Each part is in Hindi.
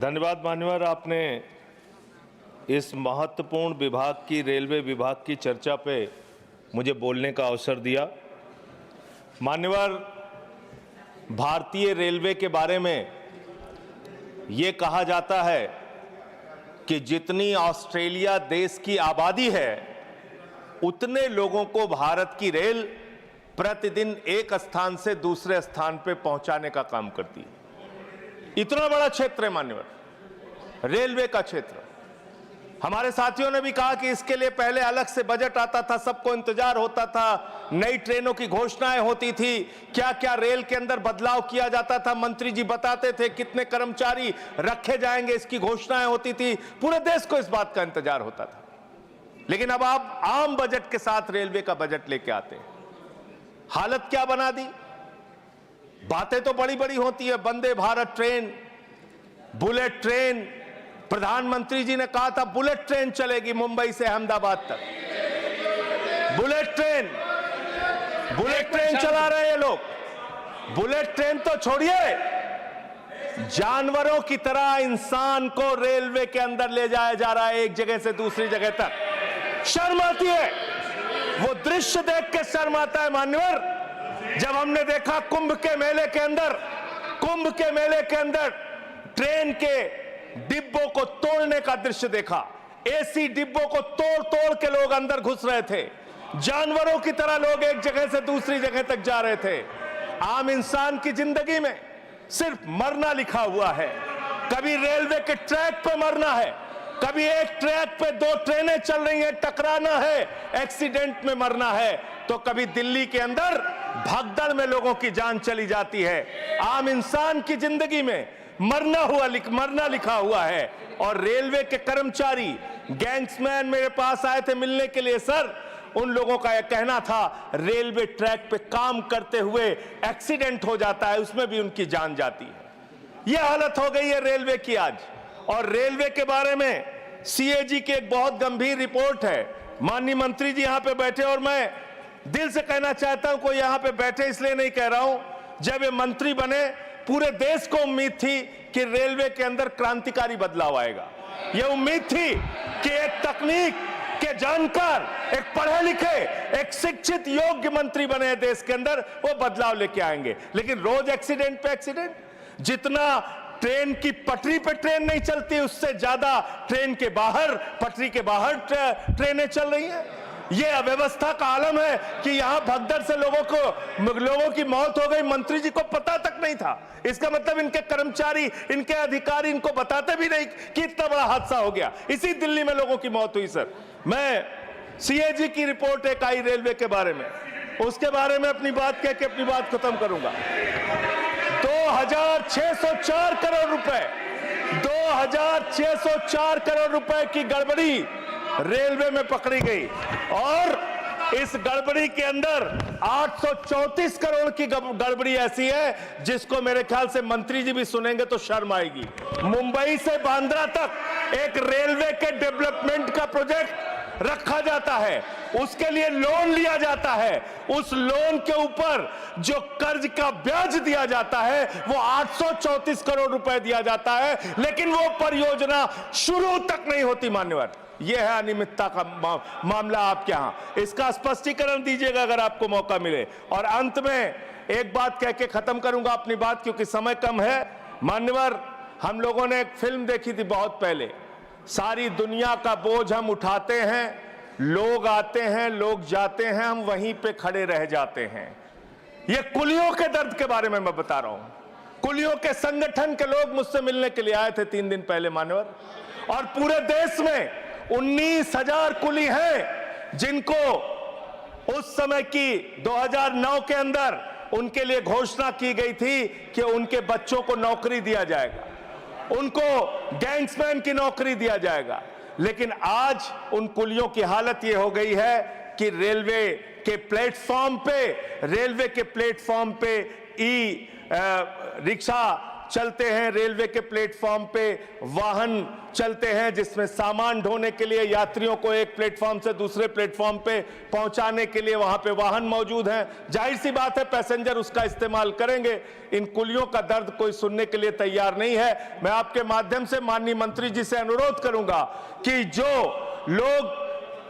धन्यवाद मान्यवर, आपने इस महत्वपूर्ण विभाग की रेलवे विभाग की चर्चा पे मुझे बोलने का अवसर दिया। मान्यवर, भारतीय रेलवे के बारे में ये कहा जाता है कि जितनी ऑस्ट्रेलिया देश की आबादी है उतने लोगों को भारत की रेल प्रतिदिन एक स्थान से दूसरे स्थान पे पहुंचाने का काम करती है। इतना बड़ा क्षेत्र है मान्यवर, रेलवे का क्षेत्र। हमारे साथियों ने भी कहा कि इसके लिए पहले अलग से बजट आता था, सबको इंतजार होता था, नई ट्रेनों की घोषणाएं होती थी, क्या क्या रेल के अंदर बदलाव किया जाता था, मंत्री जी बताते थे कितने कर्मचारी रखे जाएंगे, इसकी घोषणाएं होती थी, पूरे देश को इस बात का इंतजार होता था। लेकिन अब आप आम बजट के साथ रेलवे का बजट लेके आते हैं, हालत क्या बना दी। बातें तो बड़ी बड़ी होती है, Vande Bharat train, bullet train, प्रधानमंत्री जी ने कहा था बुलेट ट्रेन चलेगी मुंबई से अहमदाबाद तक। बुलेट ट्रेन चला रहे हैं ये लोग। बुलेट ट्रेन तो छोड़िए, जानवरों की तरह इंसान को रेलवे के अंदर ले जाया जा रहा है, एक जगह से दूसरी जगह तक। शर्म आती है, वो दृश्य देख के शर्म आता है मान्यवर। जब हमने देखा कुंभ के मेले के अंदर ट्रेन के डिब्बों को तोड़ने का दृश्य देखा, एसी डिब्बों को तोड़ तोड़ के लोग अंदर घुस रहे थे, जानवरों की तरह लोग एक जगह से दूसरी जगह तक जा रहे थे। आम इंसान की जिंदगी में सिर्फ मरना लिखा हुआ है। कभी रेलवे के ट्रैक पे मरना है, कभी एक ट्रैक पे दो ट्रेनें चल रही हैं, टकराना है, एक्सीडेंट में मरना है, तो कभी दिल्ली के अंदर भगदड़ में लोगों की जान चली जाती है। आम इंसान की जिंदगी में मरना लिखा हुआ है। और रेलवे के कर्मचारी, गैंग्समैन मेरे पास आए थे मिलने के लिए। सर, उन लोगों का यह कहना था रेलवे ट्रैक पे काम करते हुए एक्सीडेंट हो जाता है, उसमें भी उनकी जान जाती है। यह हालत हो गई है रेलवे की आज। और रेलवे के बारे में सीएजी की एक बहुत गंभीर रिपोर्ट है। माननीय मंत्री जी यहां पे बैठे, और मैं दिल से कहना चाहता हूं, कोई यहां पे बैठे इसलिए नहीं कह रहा हूं, जब ये मंत्री बने पूरे देश को उम्मीद थी कि रेलवे के अंदर क्रांतिकारी बदलाव आएगा। यह उम्मीद थी कि एक तकनीक के जानकार, एक पढ़े लिखे, एक शिक्षित योग्य मंत्री बने देश के अंदर, वो बदलाव लेके आएंगे। लेकिन रोज एक्सीडेंट पे एक्सीडेंट। जितना ट्रेन की पटरी पे ट्रेन नहीं चलती, उससे ज्यादा ट्रेन के बाहर, पटरी के बाहर ट्रेनें चल रही हैं। यह अव्यवस्था का आलम है कि यहां भगदड़ से लोगों की मौत हो गई, मंत्री जी को पता तक नहीं था। इसका मतलब इनके कर्मचारी, इनके अधिकारी इनको बताते भी नहीं कि इतना बड़ा हादसा हो गया। इसी दिल्ली में लोगों की मौत हुई। सर, मैं सीएजी की रिपोर्ट एक आई रेलवे के बारे में, उसके बारे में अपनी बात कह के अपनी बात खत्म करूंगा। 2604 करोड़ रुपए, 2604 करोड़ रुपए की गड़बड़ी रेलवे में पकड़ी गई। और इस गड़बड़ी के अंदर 834 करोड़ की गड़बड़ी ऐसी है जिसको मेरे ख्याल से मंत्री जी भी सुनेंगे तो शर्म आएगी। मुंबई से बांद्रा तक एक रेलवे के डेवलपमेंट का प्रोजेक्ट रखा जाता है, उसके लिए लोन लिया जाता है, उस लोन के ऊपर जो कर्ज का ब्याज दिया जाता है वो 834 करोड़ रुपए दिया जाता है, लेकिन वो परियोजना शुरू तक नहीं होती। मान्यवर, यह है अनियमितता का मामला आपके यहां। इसका स्पष्टीकरण दीजिएगा अगर आपको मौका मिले। और अंत में एक बात कह के खत्म करूंगा अपनी बात, क्योंकि समय कम है। मान्यवर, हम लोगों ने एक फिल्म देखी थी बहुत पहले, सारी दुनिया का बोझ हम उठाते हैं, लोग आते हैं, लोग जाते हैं, हम वहीं पे खड़े रह जाते हैं। ये कुलियों के दर्द के बारे में मैं बता रहा हूं। कुलियों के संगठन के लोग मुझसे मिलने के लिए आए थे 3 दिन पहले मान्यवर, और पूरे देश में 19,000 कुली हैं जिनको उस समय की 2009 के अंदर उनके लिए घोषणा की गई थी कि उनके बच्चों को नौकरी दिया जाएगा, उनको गैंग्समैन की नौकरी दिया जाएगा। लेकिन आज उन कुलियों की हालत यह हो गई है कि रेलवे के प्लेटफॉर्म पे ई रिक्शा चलते हैं, रेलवे के प्लेटफॉर्म पे वाहन चलते हैं जिसमें सामान ढोने के लिए यात्रियों को एक प्लेटफॉर्म से दूसरे प्लेटफॉर्म पे पहुंचाने के लिए वहां पे वाहन मौजूद हैं। जाहिर सी बात है पैसेंजर उसका इस्तेमाल करेंगे। इन कुलियों का दर्द कोई सुनने के लिए तैयार नहीं है। मैं आपके माध्यम से माननीय मंत्री जी से अनुरोध करूंगा कि जो लोग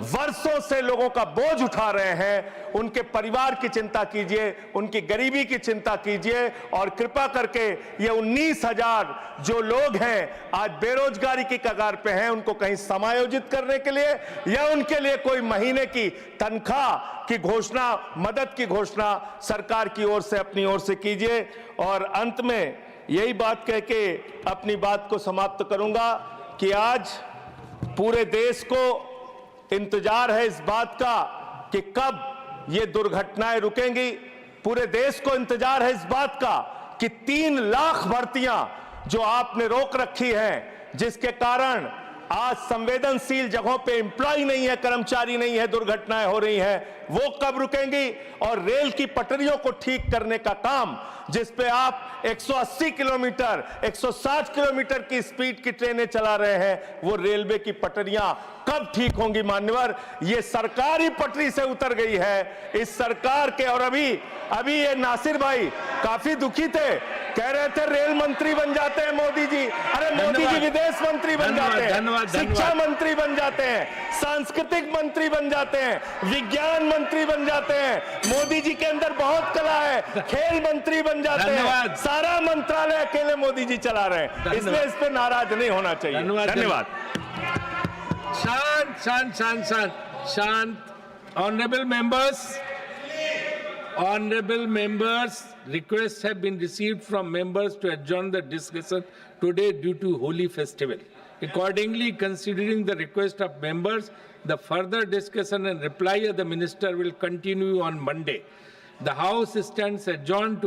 वर्षों से लोगों का बोझ उठा रहे हैं, उनके परिवार की चिंता कीजिए, उनकी गरीबी की चिंता कीजिए और कृपा करके ये 19,000 जो लोग हैं आज बेरोजगारी की कगार पे हैं, उनको कहीं समायोजित करने के लिए या उनके लिए कोई महीने की तनख्वाह की घोषणा, मदद की घोषणा सरकार की ओर से अपनी ओर से कीजिए। और अंत में यही बात कह के अपनी बात को समाप्त करूंगा कि आज पूरे देश को इंतजार है इस बात का कि कब ये दुर्घटनाएं रुकेंगी। पूरे देश को इंतजार है इस बात का कि 3 लाख भर्तियां जो आपने रोक रखी हैं, जिसके कारण आज संवेदनशील जगहों पे एम्प्लॉय नहीं है, कर्मचारी नहीं है, दुर्घटनाएं हो रही हैं, वो कब रुकेंगी। और रेल की पटरियों को ठीक करने का काम जिस पे आप 180 किलोमीटर 160 किलोमीटर की स्पीड की ट्रेनें चला रहे हैं, वो रेलवे की पटरियां कब ठीक होंगी मान्यवर। ये सरकार ही पटरी से उतर गई है इस सरकार के। और अभी ये नासिर भाई काफी दुखी थे, कह रहे थे रेल मंत्री बन जाते हैं मोदी जी। अरे मोदी जी विदेश मंत्री बन जाते हैं, शिक्षा मंत्री बन जाते हैं, सांस्कृतिक मंत्री बन जाते हैं, विज्ञान मंत्री बन जाते हैं। मोदी जी के अंदर बहुत कला है, खेल मंत्री बन जाते हैं। सारा मंत्रालय अकेले मोदी जी चला रहे हैं, इसलिए इस पे नाराज नहीं होना चाहिए। धन्यवाद। शांत शांत शांत शांत शांत। Honorable members, requests have been received from members to adjourn the discussion today due to Holi festival. Accordingly, considering the request of members, the further discussion and reply of the minister will continue on Monday. The House stands adjourned to